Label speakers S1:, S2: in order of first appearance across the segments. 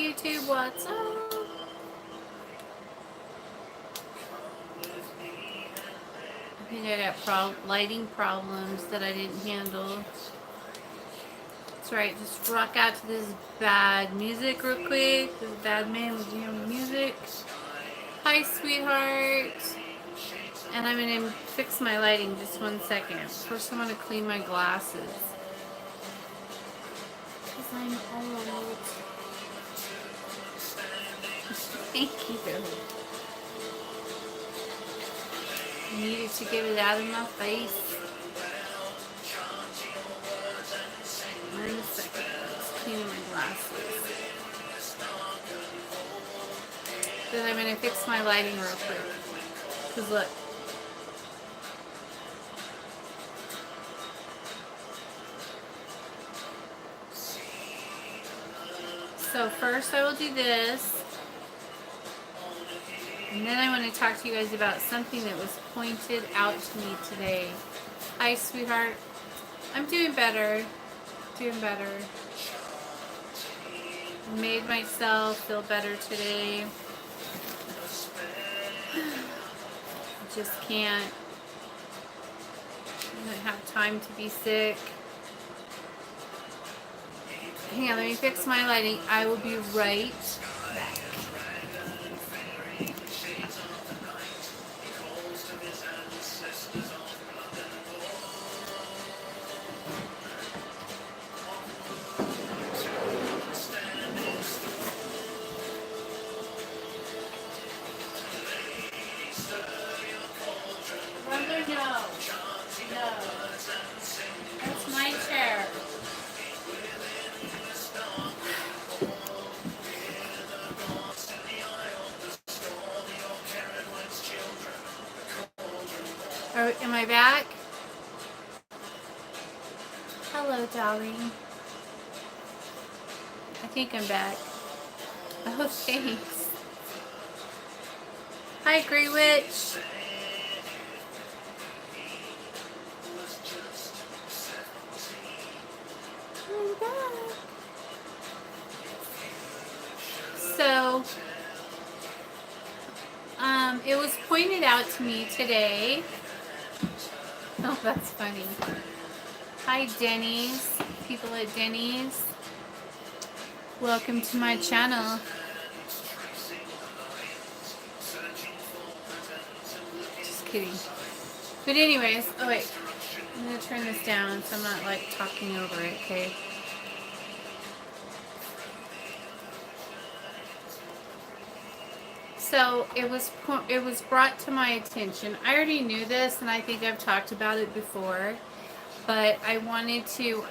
S1: YouTube, what's up? I think I got lighting problems that I didn't handle. That's right, just rock out to this bad music real quick. This bad man with your music. Hi, sweetheart. And I'm going to fix my lighting just 1 second. First, I'm going to clean my glasses. Because I'm old. Thank you. I needed to get it out of my face. 1 second. Just cleaning my glasses. Then I'm going to fix my lighting real quick. Because look. So first I will do this. And then I want to talk to you guys about something that was pointed out to me today. Hi, sweetheart. I'm doing better. Doing better. Made myself feel better today. Just can't. I don't have time to be sick. Hang on, let me fix my lighting. I will be right back. Brother, no. No. That's my chair. Am I back? Hello, darling. I think I'm back. Oh, thanks. Hi, Grey Witch. I'm back. So, it was pointed out to me today. Oh, that's funny. Hi, Denny's. People at Denny's. Welcome to my channel. Just kidding. But anyways, oh wait. I'm going to turn this down so I'm not like talking over it, okay? So it was brought to my attention. I already knew this, and I think I've talked about it before, but I wanted to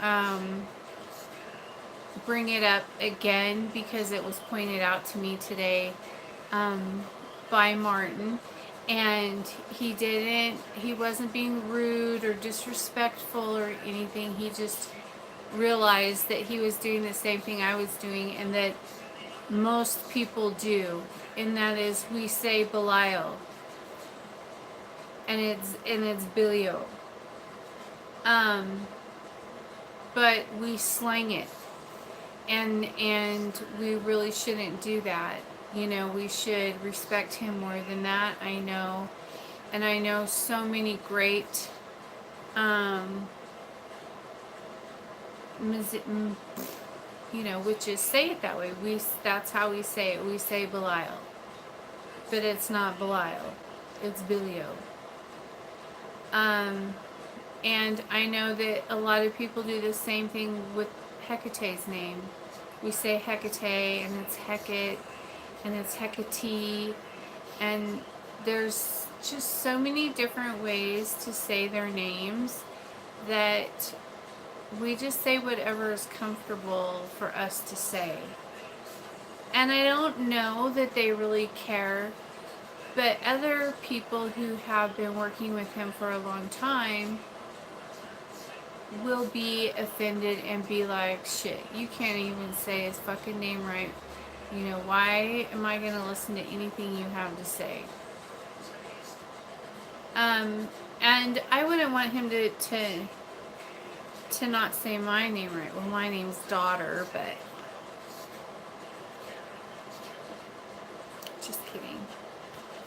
S1: bring it up again because it was pointed out to me today by Martin, and he wasn't being rude or disrespectful or anything. He just realized that he was doing the same thing I was doing, and that most people do, and that is we say Belial, and it's Bilio, but we slang it, and we really shouldn't do that. You know, we should respect him more than that. I know, and I know so many great witches say it that way. That's how we say it. We say Belial. But it's not Belial. It's Bilio. And I know that a lot of people do the same thing with Hecate's name. We say Hecate, and it's Hecate, and it's Hecate, and there's just so many different ways to say their names that we just say whatever is comfortable for us to say. And I don't know that they really care, but other people who have been working with him for a long time will be offended and be like, shit, you can't even say his fucking name right. You know, why am I going to listen to anything you have to say? And I wouldn't want him to not say my name right. Well, my name's Daughter, but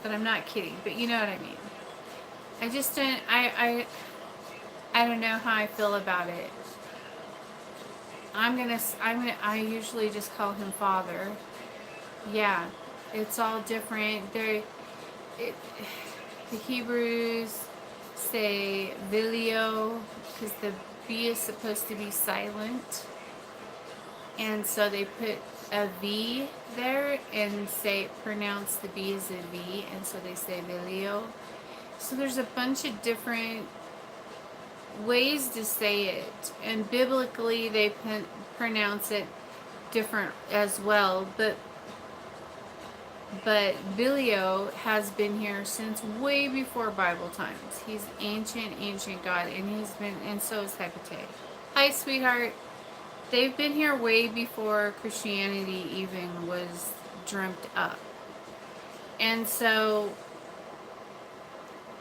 S1: but I'm not kidding. But you know what I mean. I just don't. I don't know how I feel about it. I usually just call him Father. Yeah, it's all different. It, the Hebrews say Vilio because the B is supposed to be silent, and so they put a V there and say pronounce the B as a V, and so they say Vilio. So there's a bunch of different ways to say it, and biblically they pronounce it different as well, but Bilio has been here since way before Bible times. He's ancient God, and and so is Hecate. Hi, sweetheart. They've been here way before Christianity even was dreamt up. And so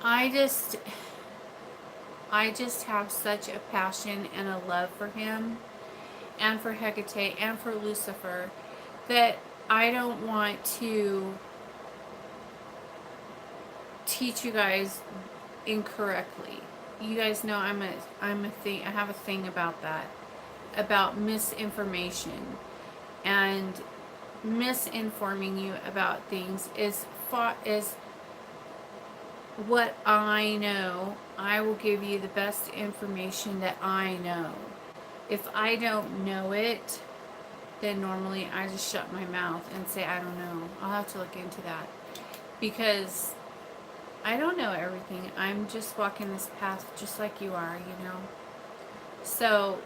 S1: I just have such a passion and a love for him and for Hecate and for Lucifer that I don't want to teach you guys incorrectly. You guys know I have a thing about that, about misinformation and misinforming you about things is what I know. I will give you the best information that I know. If I don't know it, then normally I just shut my mouth and say I don't know. I'll have to look into that because I don't know everything. I'm just walking this path just like you are, you know. So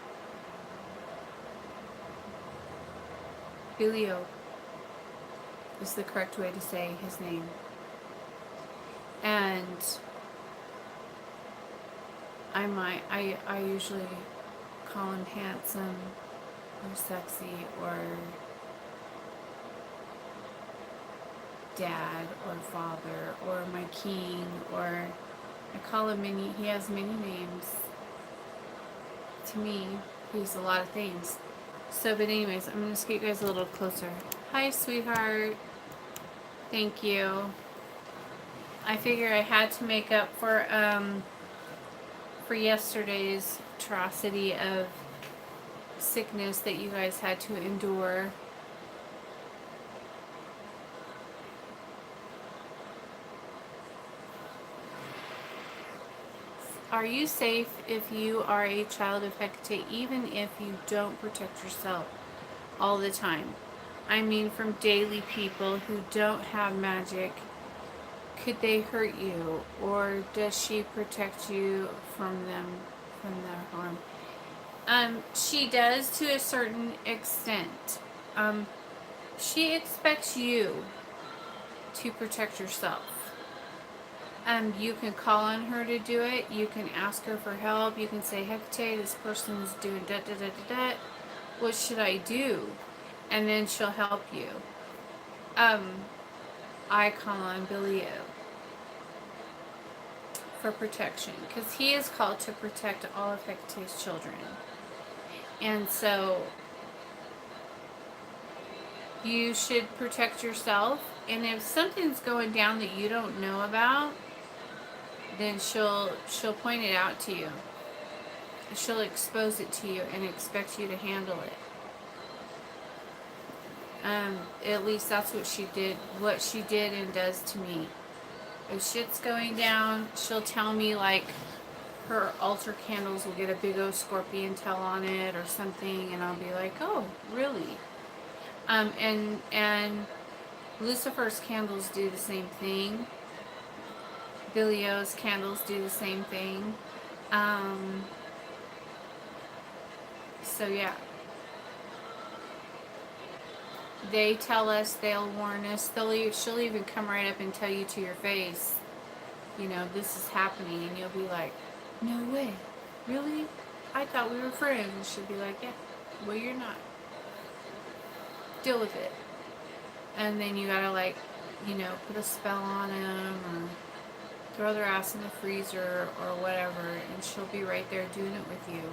S1: Bilio is the correct way to say his name. And I usually call him handsome or sexy or dad or father or my king, or I call him he has many names. To me, he's a lot of things. So, but anyways, I'm going to get you guys a little closer. Hi, sweetheart. Thank you. I figure I had to make up for yesterday's atrocity of sickness that you guys had to endure. Are you safe if you are a child of Hecate, even if you don't protect yourself all the time? I mean, from daily people who don't have magic, could they hurt you, or does she protect you from their harm? She does to a certain extent. She expects you to protect yourself. You can call on her to do it. You can ask her for help. You can say, Hecate, this person's doing da da da da da. What should I do? And then she'll help you. I call on Bilio for protection because he is called to protect all of Hecate's children. And so you should protect yourself. And if something's going down that you don't know about, then she'll point it out to you. She'll expose it to you and expect you to handle it. At least that's what she did and does to me. If shit's going down, she'll tell me, like, her altar candles will get a big old scorpion tail on it or something, and I'll be like, oh, really? And Lucifer's candles do the same thing. Bilio's candles do the same thing. So yeah. They tell us, they'll warn us, she'll even come right up and tell you to your face, you know, this is happening, and you'll be like, no way, really? I thought we were friends. And she'll be like, yeah, well, you're not. Deal with it. And then you gotta, like, you know, put a spell on them, or throw their ass in the freezer, or whatever, and she'll be right there doing it with you.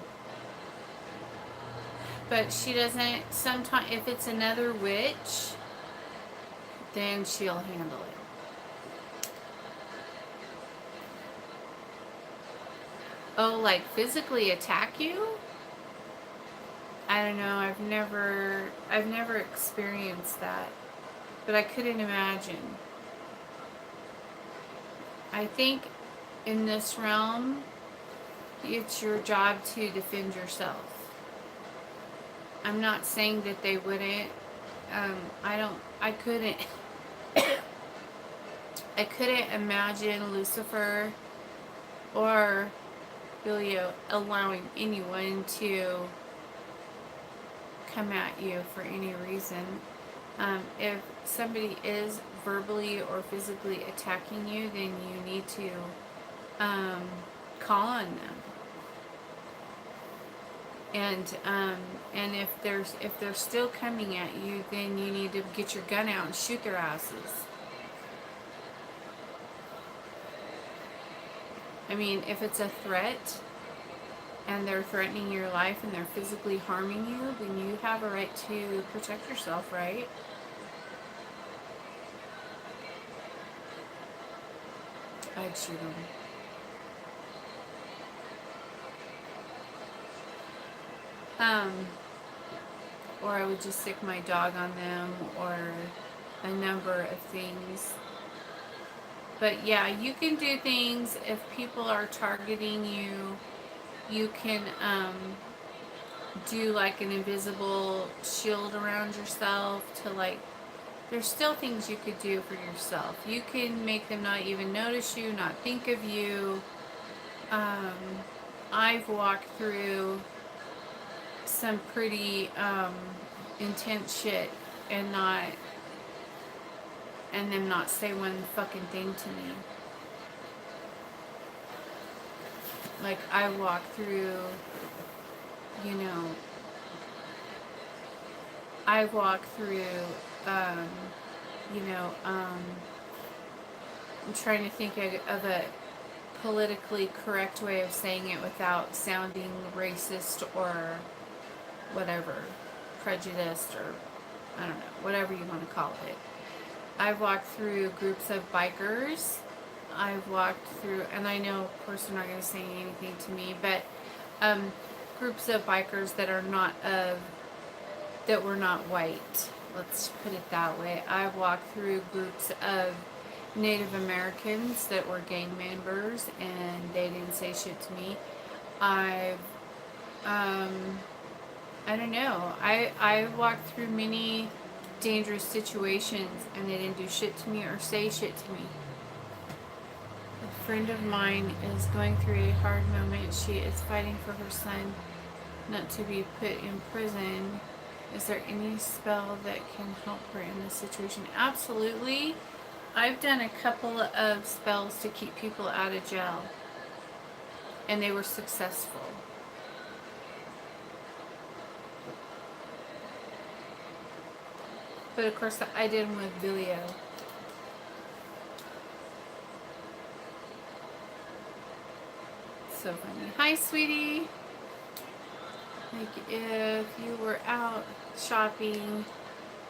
S1: But she doesn't, sometimes, if it's another witch, then she'll handle it. Oh, like physically attack you? I don't know. I've never experienced that, but I couldn't imagine. I think in this realm, it's your job to defend yourself. I'm not saying that they wouldn't. I couldn't, I couldn't imagine Lucifer or Bilio allowing anyone to come at you for any reason. If somebody is verbally or physically attacking you, then you need to call on them. And if they're still coming at you, then you need to get your gun out and shoot their asses. I mean, if it's a threat and they're threatening your life and they're physically harming you, then you have a right to protect yourself, right? I'd shoot them. Or I would just sick my dog on them, or a number of things. But yeah, you can do things if people are targeting you. You can do like an invisible shield around yourself to like, there's still things you could do for yourself. You can make them not even notice you, not think of you. I've walked through some pretty intense shit and them not say one fucking thing to me. Like I walked through, you know, I walked through, you know, I'm trying to think of a politically correct way of saying it without sounding racist or whatever, prejudiced, or I don't know, whatever you want to call it. I've walked through groups of bikers. I've walked through, and I know of course they're not going to say anything to me, but groups of bikers that are not that were not white. Let's put it that way. I've walked through groups of Native Americans that were gang members and they didn't say shit to me. I've I don't know. I walked through many dangerous situations and they didn't do shit to me or say shit to me. A friend of mine is going through a hard moment. She is fighting for her son not to be put in prison. Is there any spell that can help her in this situation? Absolutely. I've done a couple of spells to keep people out of jail, and they were successful. But of course, I did them with Bilio. So funny. Hi, sweetie. Like if you were out shopping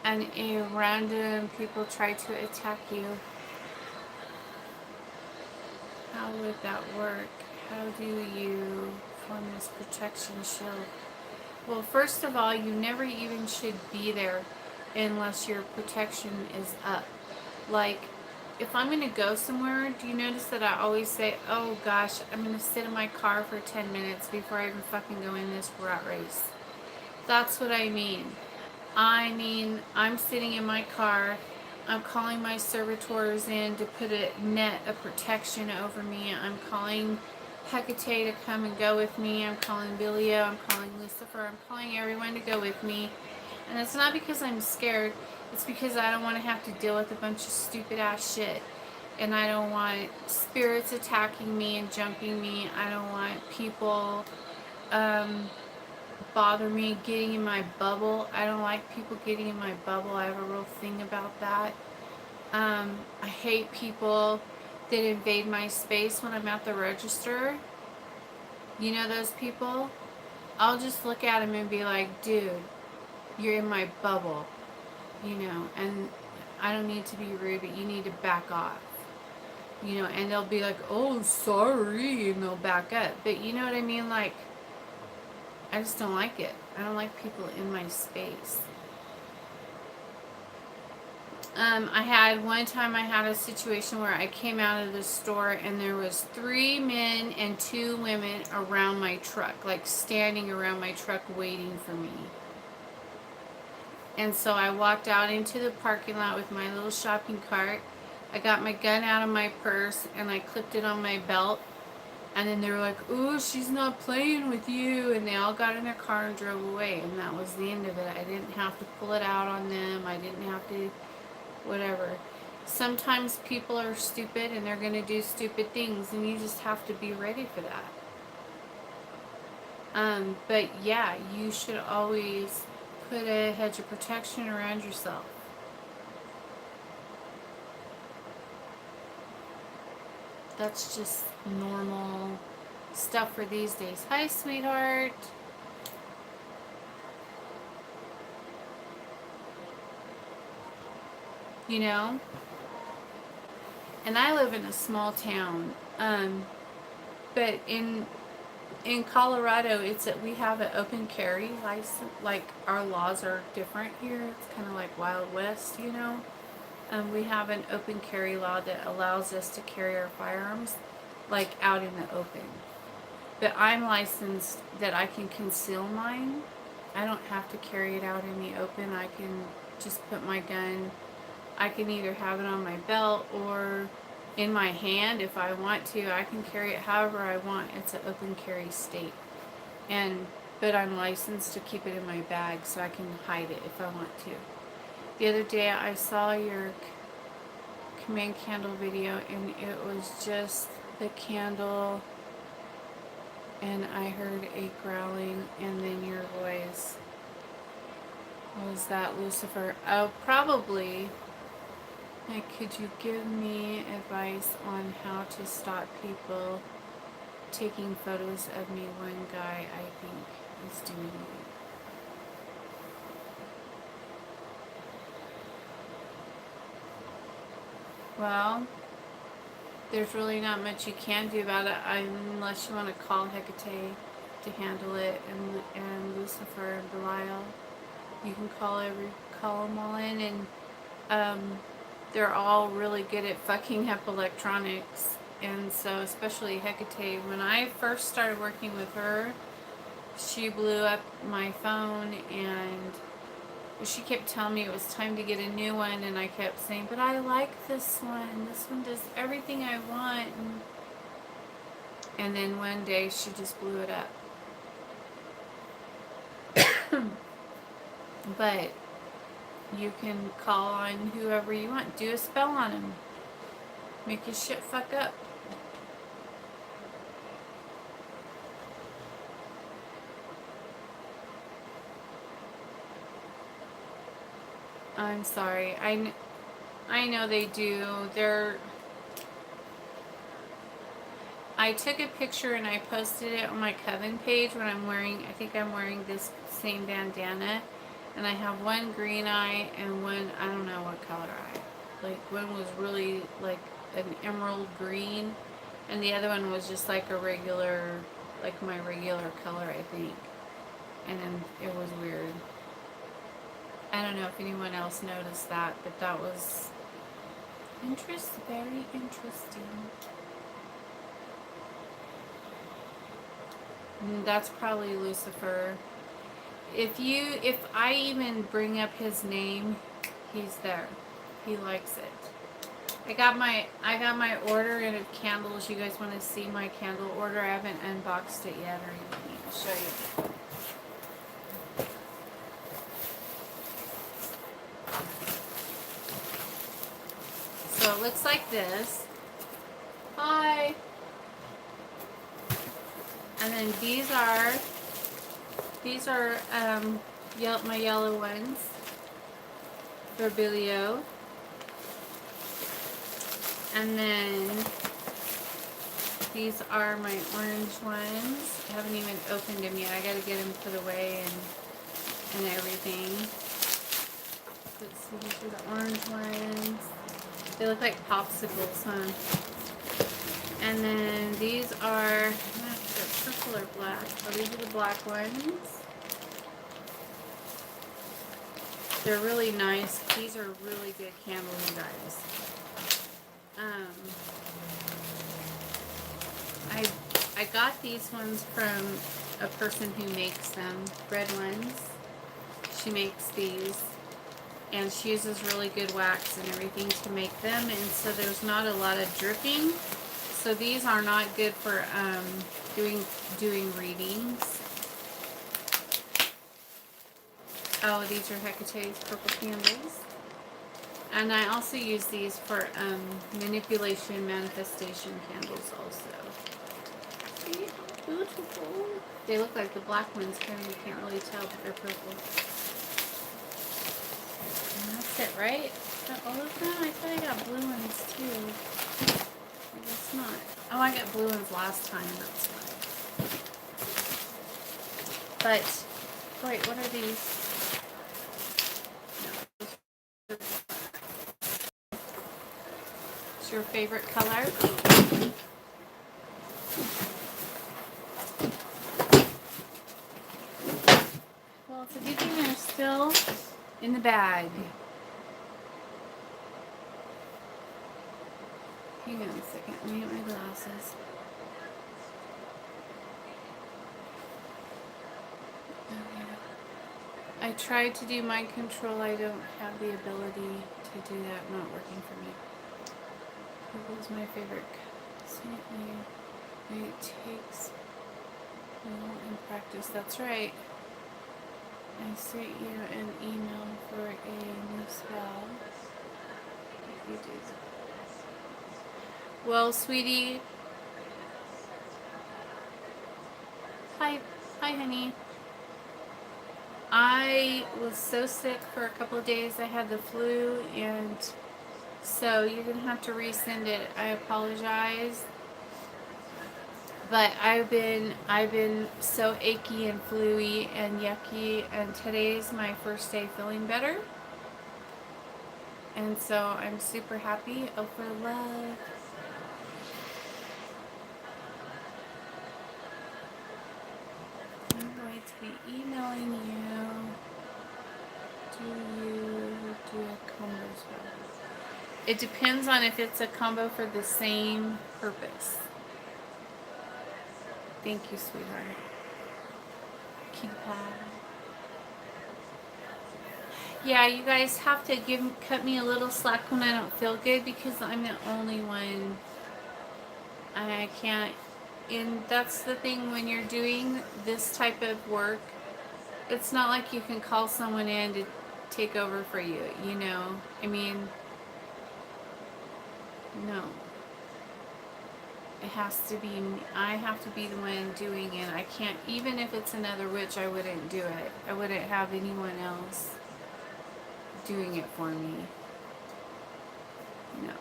S1: and a random people tried to attack you, how would that work? How do you form this protection shield? Well, first of all, you never even should be there unless your protection is up. Like, if I'm going to go somewhere, do you notice that I always say, oh gosh, I'm going to sit in my car for 10 minutes before I even fucking go in this rat race? That's what I mean. I'm sitting in my car. I'm calling my servitors in to put a net of protection over me. I'm calling Hecate to come and go with me. I'm calling Bilio. I'm calling Lucifer. I'm calling everyone to go with me. And it's not because I'm scared. It's because I don't want to have to deal with a bunch of stupid ass shit. And I don't want spirits attacking me and jumping me. I don't want people bother me getting in my bubble. I don't like people getting in my bubble. I have a real thing about that. I hate people that invade my space when I'm at the register. You know those people? I'll just look at them and be like, dude, you're in my bubble, you know, and I don't need to be rude, but you need to back off. You know, and they'll be like, oh, sorry, and they'll back up. But you know what I mean? Like, I just don't like it. I don't like people in my space. I had one time I had a situation where I came out of the store and there was 3 men and 2 women around my truck, like standing around my truck waiting for me. And so I walked out into the parking lot with my little shopping cart. I got my gun out of my purse and I clipped it on my belt. And then they were like, ooh, she's not playing with you. And they all got in their car and drove away. And that was the end of it. I didn't have to pull it out on them. I didn't have to whatever. Sometimes people are stupid and they're going to do stupid things. And you just have to be ready for that. But yeah, you should always put a hedge of protection around yourself. That's just normal stuff for these days. Hi, sweetheart. You know? And I live in a small town. But in Colorado, it's that we have an open carry license. Like, our laws are different here. It's kind of like Wild West, you know? We have an open carry law that allows us to carry our firearms, like, out in the open. But I'm licensed that I can conceal mine. I don't have to carry it out in the open. I can just put my gun, I can either have it on my belt or in my hand if I want to. I can carry it however I want. It's an open carry state. But I'm licensed to keep it in my bag so I can hide it if I want to. The other day I saw your command candle video and it was just the candle and I heard a growling and then your voice. Was that Lucifer? Oh, probably. Like, could you give me advice on how to stop people taking photos of me? One guy I think is doing it. Well, there's really not much you can do about it unless you want to call Hecate to handle it, and Lucifer and Belial. You can call them all in, and they're all really good at fucking up electronics. And so, especially Hecate, when I first started working with her, she blew up my phone and she kept telling me it was time to get a new one, and I kept saying, but I like this one. This one does everything I want. And then one day she just blew it up. But you can call on whoever you want. Do a spell on him. Make his shit fuck up. I'm sorry. I know they do. I took a picture and I posted it on my Coven page when I'm wearing, I think I'm wearing this same bandana. And I have one green eye and one, I don't know what color eye. Like, one was really like an emerald green. And the other one was just like a regular, like my regular color, I think. And then it was weird. I don't know if anyone else noticed that, but that was very interesting. And that's probably Lucifer. If I even bring up his name, he's there. He likes it. I got my order in of candles. You guys want to see my candle order? I haven't unboxed it yet or anything. I'll show you. So it looks like this. Hi. And then these are my yellow ones for Bilio. And then these are my orange ones. I haven't even opened them yet. I gotta get them put away and everything. Let's see, these are the orange ones. They look like popsicles, huh? And then these are, I'm not sure, purple or black. Oh, these are the black ones. They're really nice. These are really good candles, you guys. I got these ones from a person who makes them, red ones. She makes these, and she uses really good wax and everything to make them, and so there's not a lot of dripping. So these are not good for doing readings. Oh, these are Hecate's purple candles. And I also use these for manipulation, manifestation candles also. See how beautiful. They look like the black ones, kind of, you can't really tell, but they're purple. And that's it, right? Is that all of them? I thought I got blue ones too. I guess not. Oh, I got blue ones last time, that's why. But, wait, what are these? What's your favorite color? Well, it's a good thing they're still in the bag. Hang on a second, let me get my glasses. Okay. I tried to do mind control. I don't have the ability to do that. Not working for me. Purple is my favorite. It takes will in practice. That's right. I sent you an email for a new spell. If you do. Well, sweetie. Hi, honey. I was so sick for a couple of days. I had the flu, and so you're gonna have to resend it. I apologize, but I've been so achy and flu-y and yucky, and today's my first day feeling better, and so I'm super happy. Oh, for love. I'm going to be emailing you. Do you do a combo spell? It depends on if it's a combo for the same purpose. Thank you, sweetheart. Keep Yeah, you guys have to cut me a little slack when I don't feel good, because I'm the only one. I can't. And that's the thing when you're doing this type of work. It's not like you can call someone in to take over for you, you know? I mean, no. It has to be, I have to be the one doing it. I can't, even if it's another witch, I wouldn't do it. I wouldn't have anyone else doing it for me. No.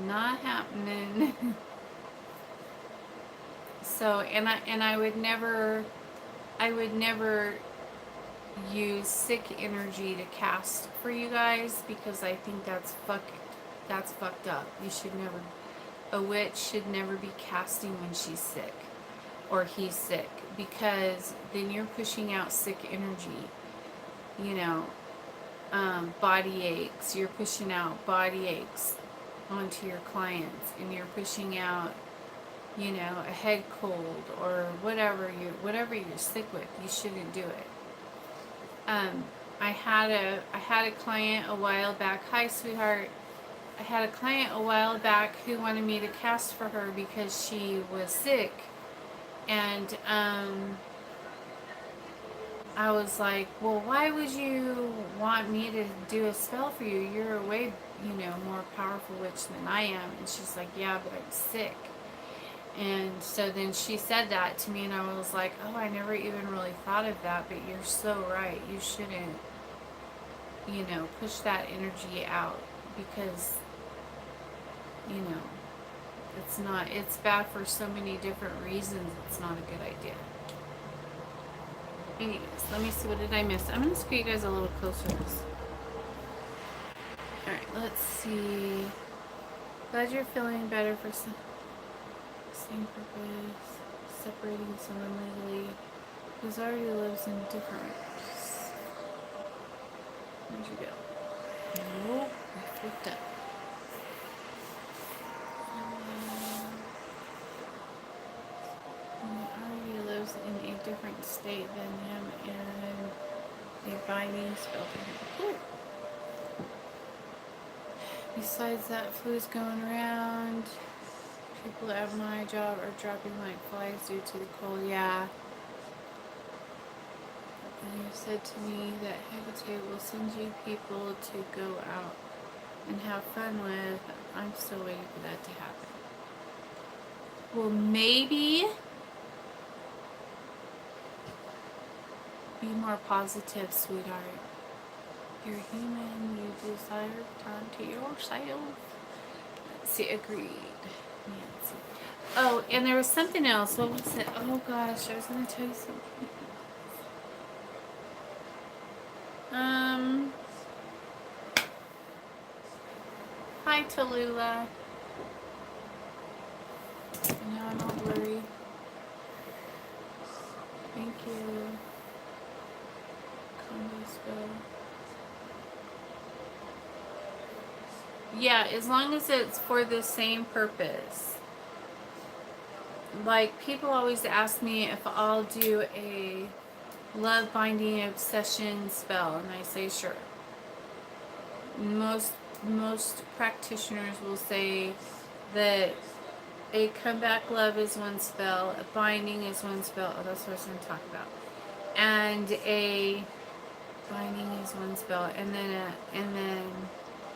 S1: Not happening. So, and I would never use sick energy to cast for you guys, because I think that's fucked up. You should never, a witch should never be casting when she's sick or he's sick, because then you're pushing out sick energy, you know, body aches. You're pushing out body aches onto your clients, and you're pushing out, you know, a head cold or whatever you're sick with. You shouldn't do it. I had a client a while back. Hi, sweetheart. I had a client a while back who wanted me to cast for her because she was sick, and I was like, well, why would you want me to do a spell for you? You're a way, you know, more powerful witch than I am. And she's like, yeah, but I'm sick. And so then she said that to me, and I was like, oh, I never even really thought of that, but you're so right. You shouldn't, you know, push that energy out, because, you know, it's bad for so many different reasons. It's not a good idea. Anyways, let me see, what did I miss? I'm going to screw you guys a little closer. Alright, let's see. Glad you're feeling better for some same purpose. Separating someone legally who's already lives in different. Where'd you go? Nope, I flipped up. Already lives in a different state than him, and a binding spell to him. Cool. Besides that, flu's going around. People at my job are dropping like flies due to the cold. Yeah. And you said to me that Hecate will send you people to go out and have fun with. I'm still waiting for that to happen. Well, maybe be more positive, sweetheart. You're human. You desire time to yourself. See, agreed. Nancy. Oh, and there was something else. What was it? Oh gosh, I was going to tell you something. Hi, Tallulah. Now I'm all blurry. Thank you. Combo spell. Yeah, as long as it's for the same purpose. Like, people always ask me if I'll do a love binding obsession spell, and I say sure. Most practitioners will say that a comeback love is one spell, a binding is one spell. Oh, that's what I was going to talk about. And a binding is one spell, and then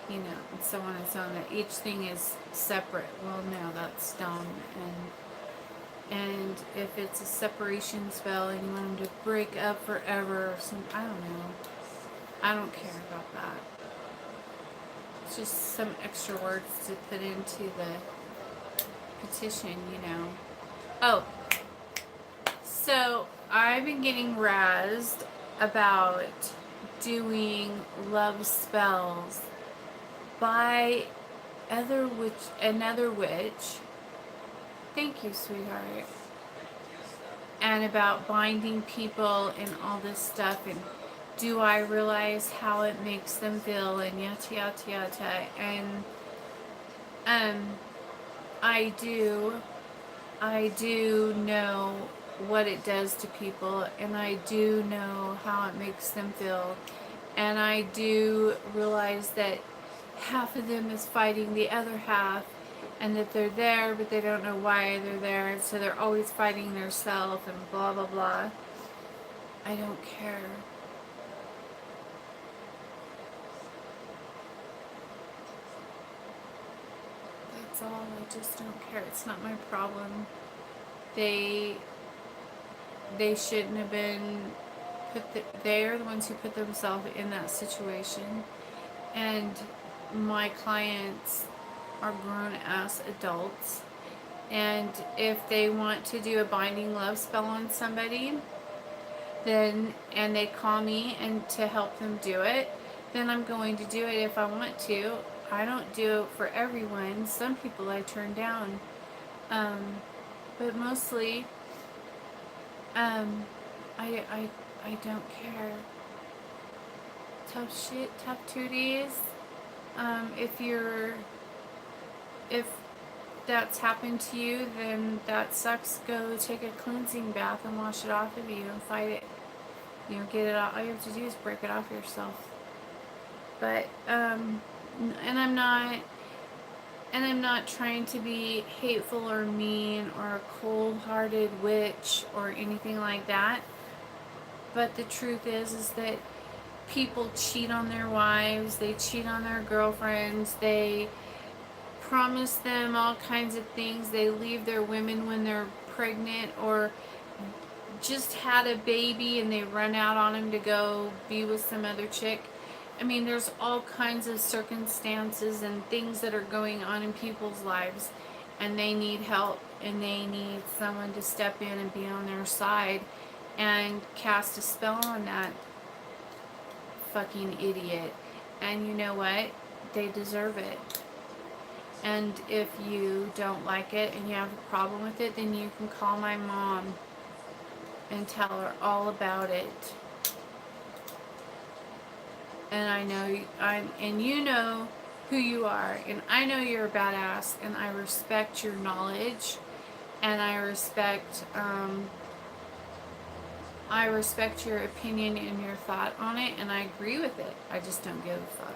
S1: you know, and so on and so on. That each thing is separate. Well, no, that's dumb. And if it's a separation spell and you want them to break up forever or some, I don't know. I don't care about that. It's just some extra words to put into the petition, you know. Oh, so I've been getting razzed about doing love spells by another witch. Thank you, sweetheart. And about binding people and all this stuff, and do I realize how it makes them feel, and yada yada yada. And I do know what it does to people, and I do know how it makes them feel, and I do realize that half of them is fighting the other half, and that they're there but they don't know why they're there, and so they're always fighting their self and blah blah blah. I don't care. That's all. I just don't care. It's not my problem. They shouldn't have been they are the ones who put themselves in that situation, and my clients are grown-ass adults, and if they want to do a binding love spell on somebody, then, and they call me and to help them do it, then I'm going to do it if I want to. I don't do it for everyone. Some people I turn down, but mostly, I don't care. Tough shit, tough tooties. If that's happened to you, then that sucks. Go take a cleansing bath and wash it off of you and fight it. You know, get it out. All you have to do is break it off yourself. But, and I'm not trying to be hateful or mean or a cold-hearted witch or anything like that. But the truth is that people cheat on their wives, they cheat on their girlfriends, they promise them all kinds of things, they leave their women when they're pregnant or just had a baby and they run out on them to go be with some other chick. I mean, there's all kinds of circumstances and things that are going on in people's lives, and they need help, and they need someone to step in and be on their side and cast a spell on that fucking idiot. And you know what? They deserve it. And if you don't like it and you have a problem with it, then you can call my mom and tell her all about it. And I know and you know who you are, and I know you're a badass, and I respect your knowledge, and I respect your opinion and your thought on it, and I agree with it. I just don't give a fuck.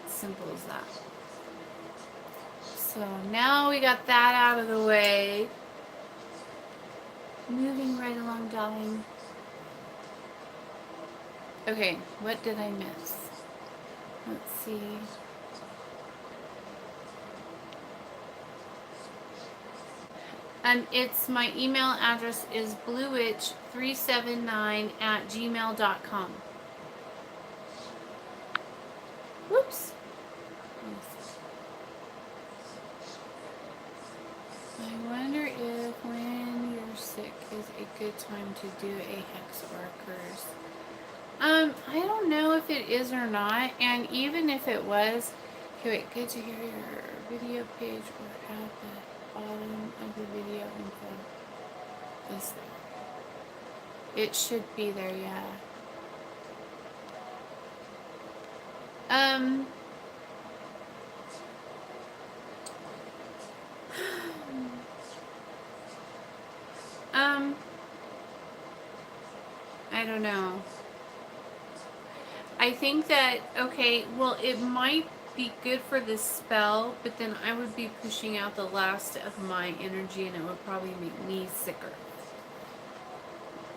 S1: Simple as that. So now we got that out of the way. Moving right along, darling. Okay, what did I miss? Let's see. It's my email address is bluewitch379@gmail.com. Whoops. I wonder if when you're sick is a good time to do a hex or a curse. I don't know if it is or not, and even if it was, okay, wait, good to hear your video page or at the bottom of the video info. Is there? It should be there, yeah. I don't know. I think that, okay, well, it might be good for this spell, but then I would be pushing out the last of my energy, and it would probably make me sicker.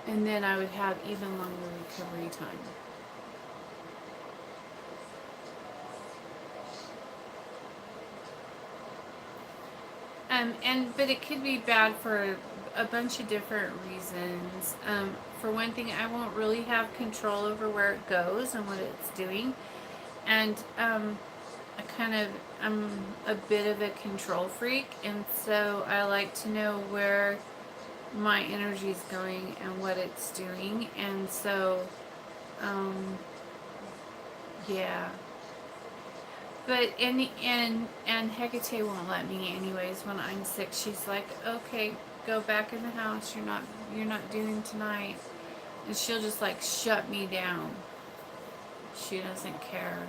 S1: And then I would have even longer recovery time. But it could be bad for a bunch of different reasons. For one thing, I won't really have control over where it goes and what it's doing. And I'm a bit of a control freak, and so I like to know where my energy is going and what it's doing. And so, yeah. But and Hecate won't let me anyways when I'm sick. She's like, okay, go back in the house. You're not doing tonight. And she'll just like shut me down. She doesn't care.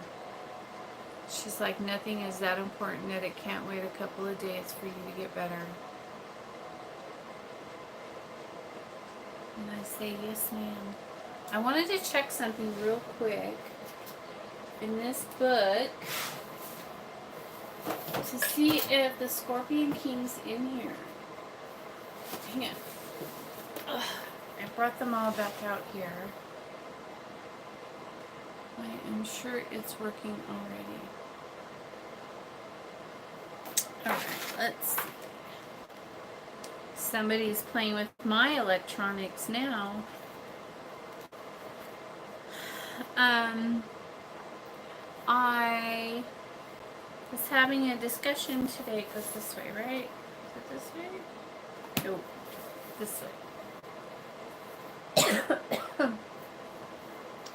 S1: She's like, nothing is that important that it can't wait a couple of days for you to get better. And I say, yes, ma'am. I wanted to check something real quick in this book to see if the Scorpion King's in here. Hang on. Ugh, I brought them all back out here. I am sure it's working already. Alright, let's see. Somebody's playing with my electronics now. I was having a discussion today. It goes this way, right? Is it this way? Nope. This way.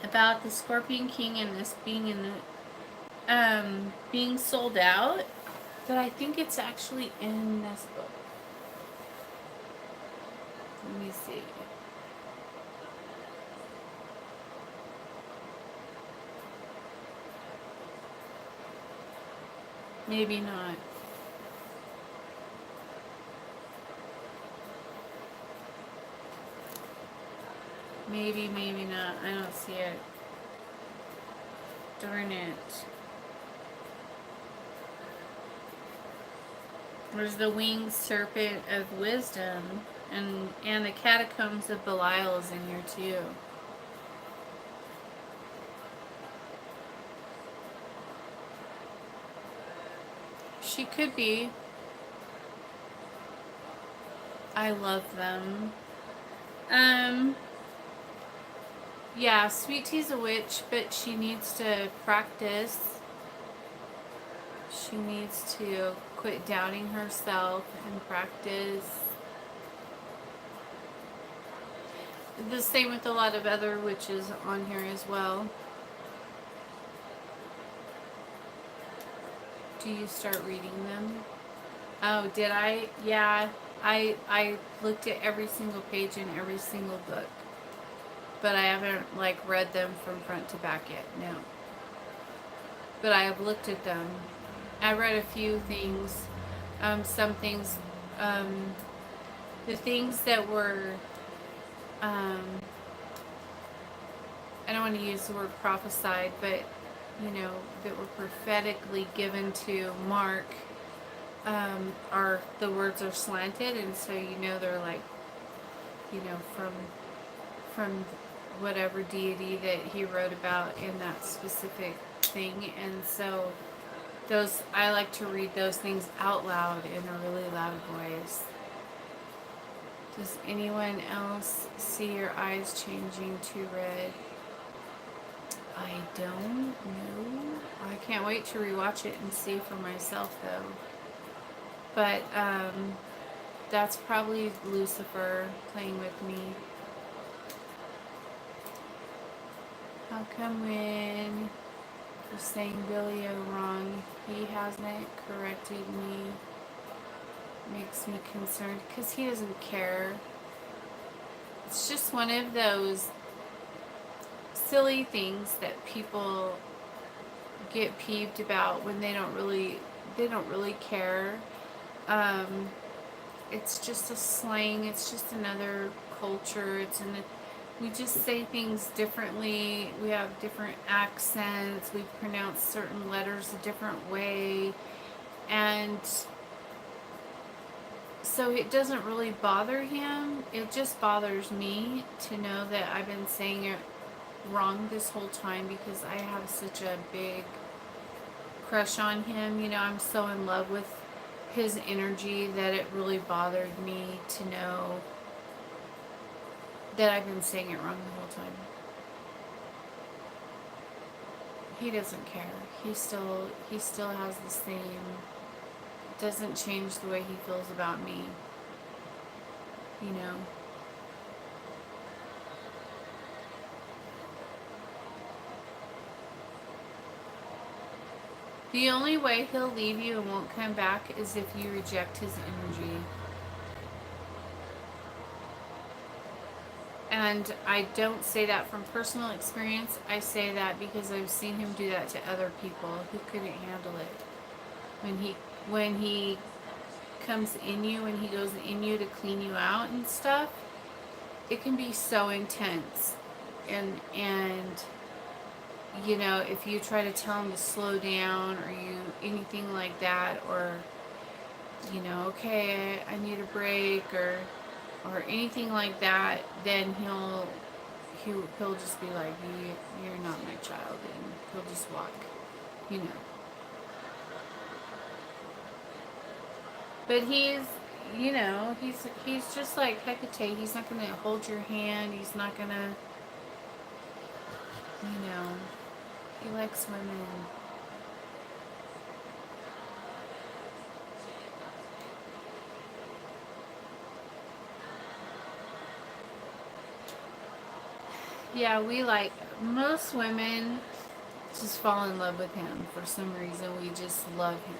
S1: About the Scorpion King and this being in the being sold out. But I think it's actually in this book. Let me see. Maybe not. Maybe not. I don't see it. Darn it. There's the winged serpent of wisdom, and the catacombs of Belial is in here too. She could be. I love them. Yeah, Sweet Tea's a witch, but she needs to practice. She needs to quit doubting herself and practice. The same with a lot of other witches on here as well. do you start reading them? Oh, did I? Yeah, I looked at every single page in every single book, but I haven't like read them from front to back yet. No, but I have looked at them. I read a few things, some things, um, the things that were, um, I don't want to use the word prophesied, but that were prophetically given to Mark, are the words are slanted, and so they're like, from whatever deity that he wrote about in that specific thing, and so those I like to read those things out loud in a really loud voice. Does anyone else see your eyes changing to red? I don't know. I can't wait to rewatch it and see for myself though. But that's probably Lucifer playing with me. How come when you're saying Billy O wrong, he hasn't corrected me? Makes me concerned because he doesn't care. It's just one of those silly things that people get peeved about when they don't really care. It's just a slang. It's just another culture. We just say things differently. We have different accents. We pronounce certain letters a different way, and so it doesn't really bother him. It just bothers me to know that I've been saying it wrong this whole time because I have such a big crush on him. I'm so in love with his energy that it really bothered me to know that I've been saying it wrong the whole time. He doesn't care. He still has the same, doesn't change the way he feels about me. The only way he'll leave you and won't come back is if you reject his energy. And I don't say that from personal experience. I say that because I've seen him do that to other people who couldn't handle it. When he comes in you, when he goes in you to clean you out and stuff, it can be so intense. And if you try to tell him to slow down or anything like that, or okay, I need a break or anything like that, then he'll just be like, you're not my child, and he'll just walk, But he's just like Hecate. He's not gonna hold your hand. He's not gonna, he likes women. Yeah, most women just fall in love with him for some reason. We just love him.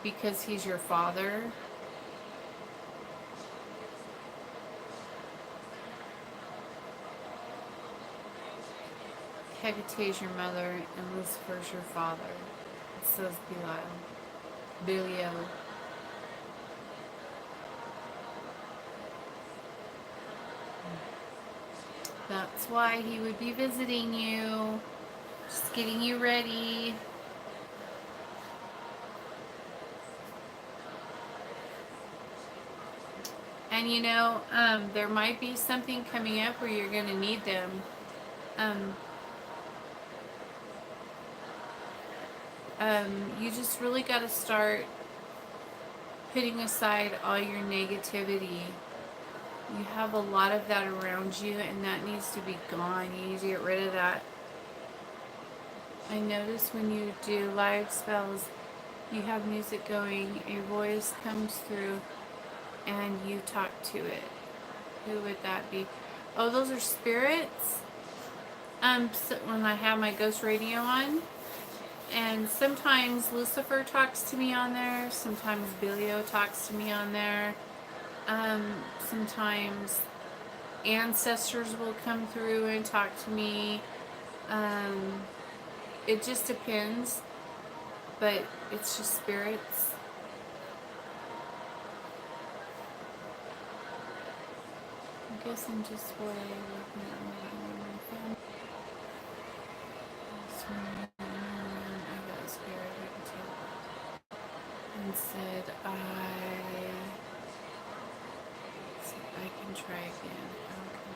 S1: Because he's your father. Hecate's your mother and Lucifer's your father. It says Belial. That's why he would be visiting you, just getting you ready. And there might be something coming up where you're going to need them. You just really got to start putting aside all your negativity. You have a lot of that around you, and that needs to be gone. You need to get rid of that. I notice when you do live spells, you have music going, a voice comes through, and you talk to it. Who would that be? Oh, those are spirits? So when I have my ghost radio on, and sometimes Lucifer talks to me on there, sometimes Belial talks to me on there, sometimes ancestors will come through and talk to me. It just depends, but it's just spirits. I guess I'm just way looking at my family. I got scared and said I can try again. Okay.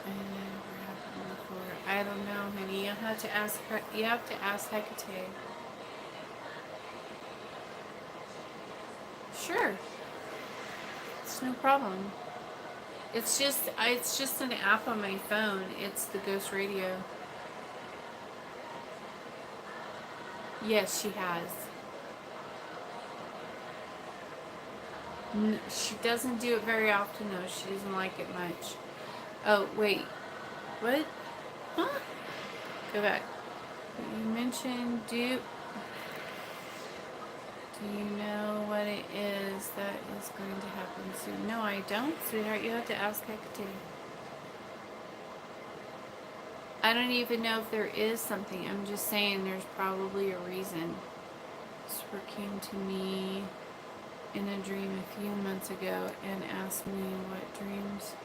S1: And never happened before. I don't know, honey. You have to ask her. You have to ask Hecate. Sure, it's no problem. It's just an app on my phone. It's the Ghost Radio. Yes, she has. She doesn't do it very often though. She doesn't like it much. Oh wait, what? Huh? Go back. You mentioned dupe. Do you know what it is that is going to happen soon? No, I don't, sweetheart. You have to ask Hecate. I don't even know if there is something. I'm just saying there's probably a reason. Swear came to me in a dream a few months ago and asked me what dreams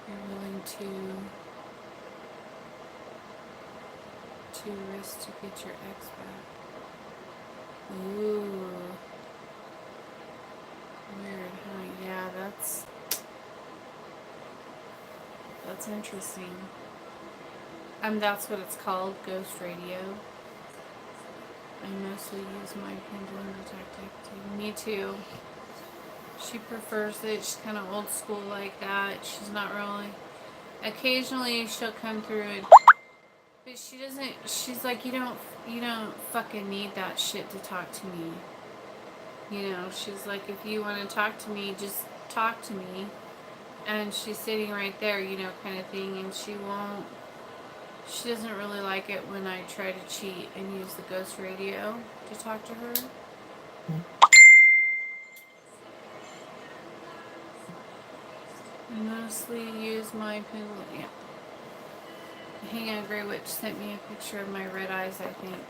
S1: you're willing to risk to get your ex back. Ooh. Weird, huh? Yeah, that's interesting. That's what it's called, Ghost Radio. I mostly use my pendulum detective. Me too. She prefers it. She's kind of old school like that. She's not really. Occasionally she'll come through and, but she doesn't. She's like, you don't fucking need that shit to talk to me. You know, she's like, if you want to talk to me, just talk to me. And she's sitting right there, you know, kind of thing. And she doesn't really like it when I try to cheat and use the ghost radio to talk to her. I mostly use my pendulum. Yeah. Hang on, Grey Witch sent me a picture of my red eyes, I think.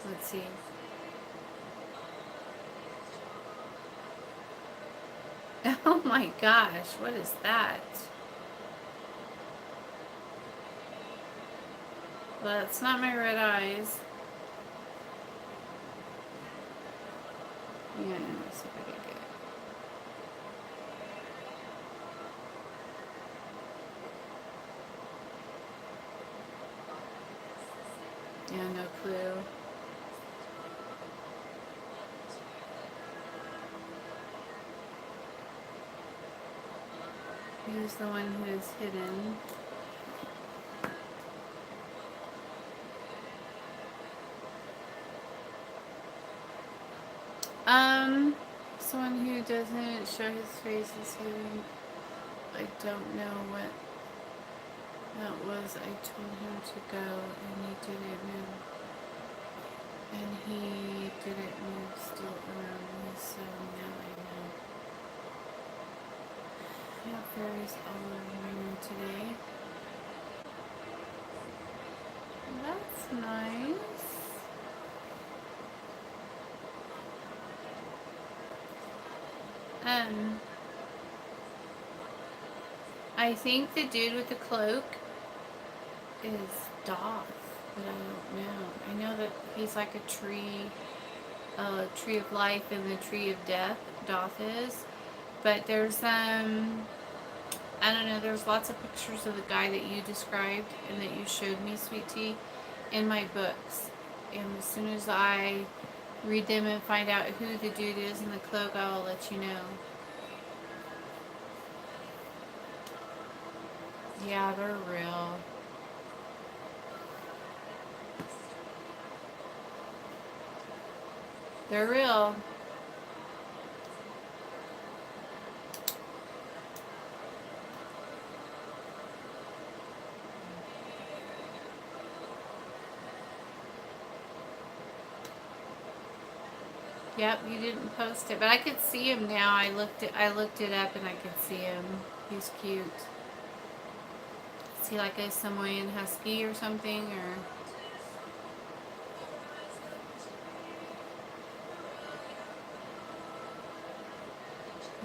S1: Let's see. Oh my gosh, what is that? Well, it's not my red eyes. Yeah, let's see if I can get it. Yeah, no clue. Who's the one who is hidden? Someone who doesn't show his face is hidden. I don't know what that was. I told him to go and he didn't move. And he didn't move still around me, so now I know. I have fairies all over my room today. That's nice. I think the dude with the cloak is Doth, but I don't know. I know that he's like a tree of life and the tree of death, Doth is. But there's I don't know, there's lots of pictures of the guy that you described and that you showed me, Sweet Tea, in my books. And as soon as I read them and find out who the dude is in the cloak, I'll let you know. Yeah, they're real. They're real. Yep, you didn't post it, but I could see him now. I looked it up and I could see him. He's cute. Is he like a Samoyed Husky or something, or?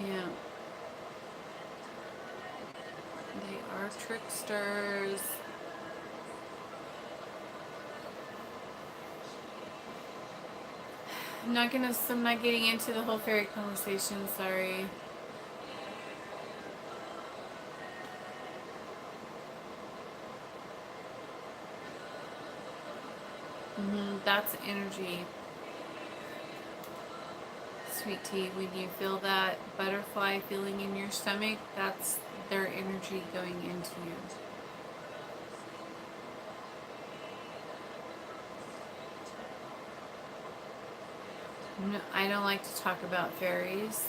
S1: Yeah. They are tricksters. I'm not getting into the whole fairy conversation, sorry. That's energy. Sweet tea, when you feel that butterfly feeling in your stomach, that's their energy going into you. No, I don't like to talk about fairies,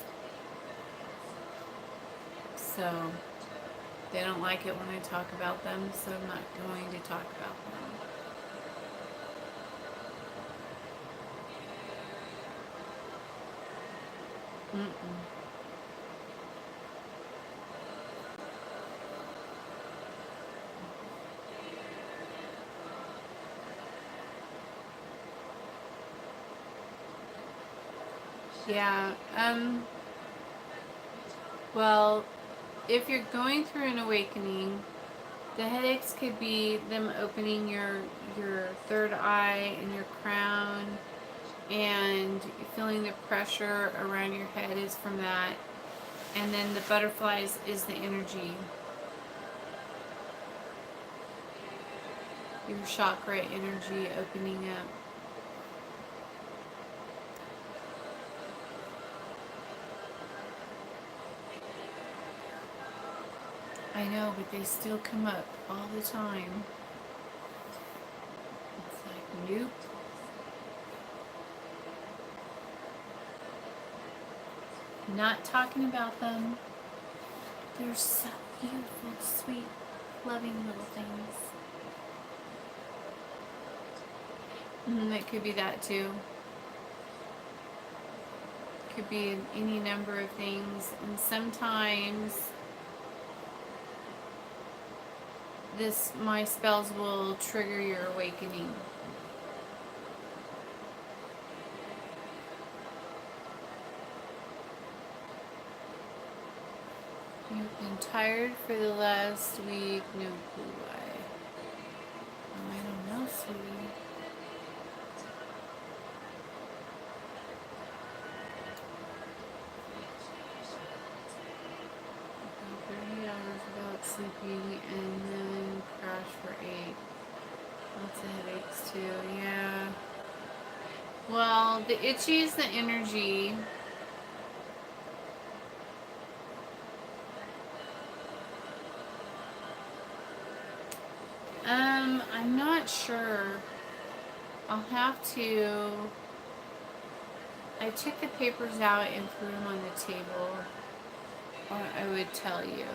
S1: so they don't like it when I talk about them, so I'm not going to talk about them. Mm-mm. Yeah, well, if you're going through an awakening, the headaches could be them opening your third eye and your crown, and feeling the pressure around your head is from that. And then the butterflies is the energy, your chakra energy opening up. I know, but they still come up all the time. It's like, nope. Not talking about them. They're so beautiful, sweet, loving little things. It could be that too. Could be any number of things, and sometimes my spells will trigger your awakening. You've been tired for the last week. No clue why. Oh, I don't know, sweetie. About 30 hours without sleeping and then crash for 8. Lots of headaches too. Yeah. Well, the itchy is the energy. I'm not sure. I'll have to. I took the papers out and threw them on the table, or I would tell you.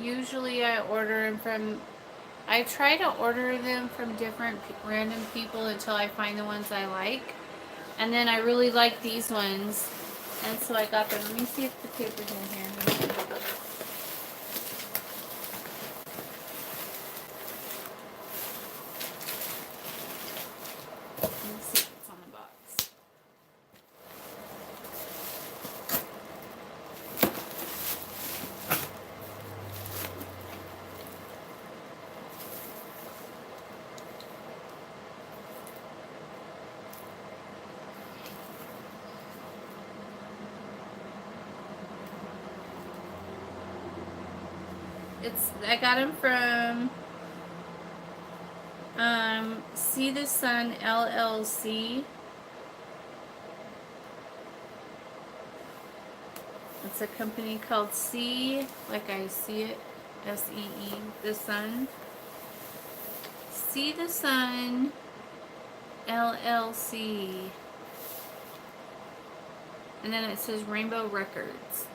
S1: Usually I order them from. I try to order them from different random people until I find the ones I like, and then I really like these ones, and so I got them. Let me see if the paper's in here. Let me see if it's on the box. I got them from See the Sun LLC. It's a company called See, like I see it, S-E-E, the Sun. See the Sun LLC. And then it says Rainbow Records.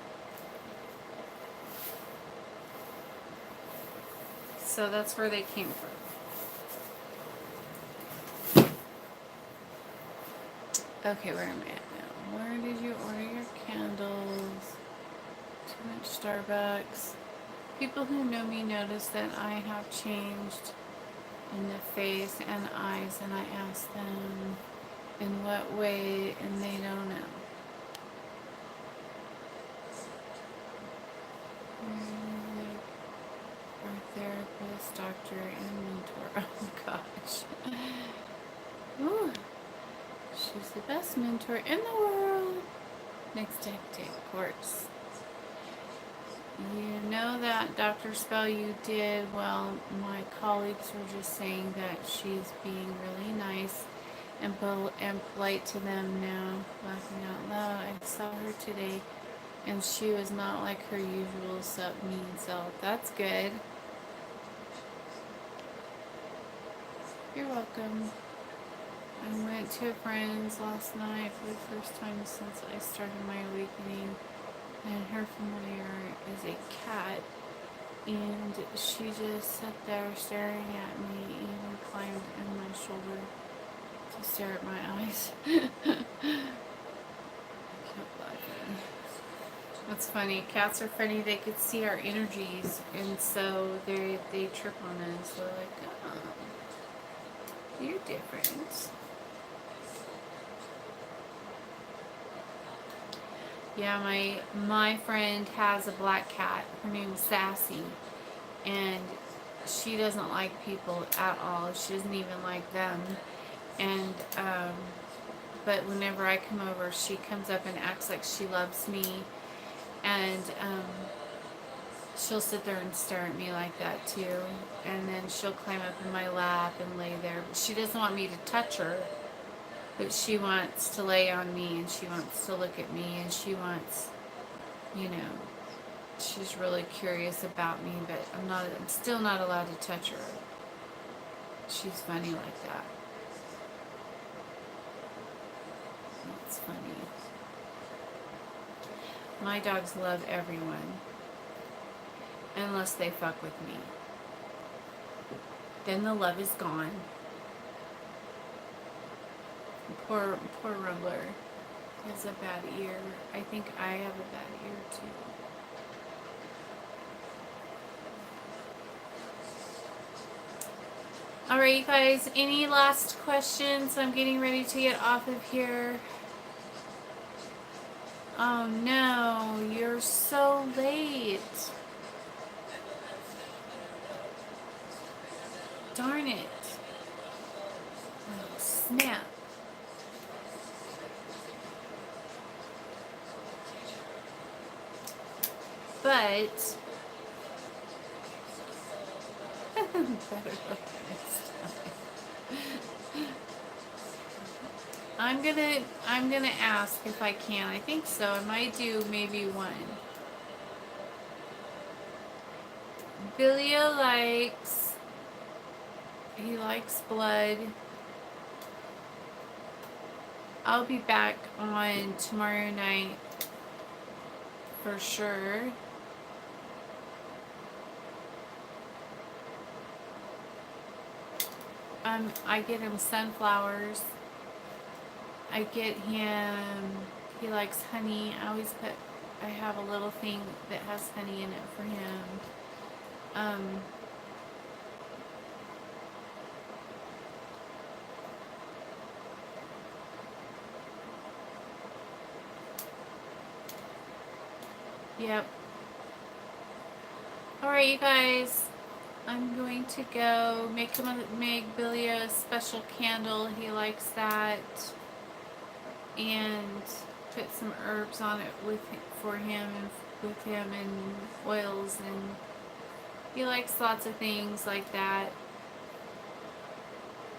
S1: So that's where they came from. Okay, where am I at now? Where did you order your candles? Too much Starbucks. People who know me notice that I have changed in the face and eyes, and I ask them in what way, and they don't know. Our therapist, doctor, and mentor. Oh gosh. Ooh, she's the best mentor in the world. Next to of course. You know that doctor spell you did? Well, my colleagues were just saying that she's being really nice and polite to them now. Laughing out loud. I saw her today and she was not like her usual mean self. That's good. You're welcome. I went to a friend's last night for the first time since I started my awakening, and her familiar is a cat, and she just sat there staring at me, even climbed in my shoulder to stare at my eyes. I kept laughing. What's funny, cats are funny, they could see our energies, and so they trip on us. They're like, oh, you're different. Yeah, my friend has a black cat. Her name's Sassy, and she doesn't like people at all. She doesn't even like them. And but whenever I come over, she comes up and acts like she loves me, and she'll sit there and stare at me like that too. And then she'll climb up in my lap and lay there. But she doesn't want me to touch her. But she wants to lay on me, and she wants to look at me, and she wants, you know, she's really curious about me, but I'm still not allowed to touch her. She's funny like that. It's funny. My dogs love everyone, unless they fuck with me. Then the love is gone. Poor Rumbler has a bad ear. I think I have a bad ear too. Alright, you guys, any last questions? I'm getting ready to get off of here. Oh no, you're so late. Darn it. Oh, snap. But I'm gonna ask if I can. I think so. I might do maybe one. Bilio he likes blood. I'll be back on tomorrow night for sure. I get him sunflowers. I get him, he likes honey. I have a little thing that has honey in it for him. Yep. Alright, you guys. I'm going to go make Billy a special candle. He likes that. And put some herbs on it for him and oils, and he likes lots of things like that.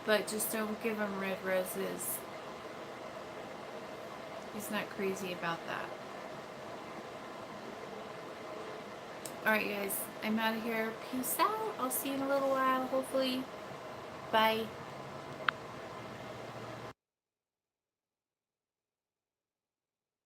S1: But just don't give him red roses. He's not crazy about that. Alright guys, I'm out of here. Peace out. I'll see you in a little while, hopefully. Bye.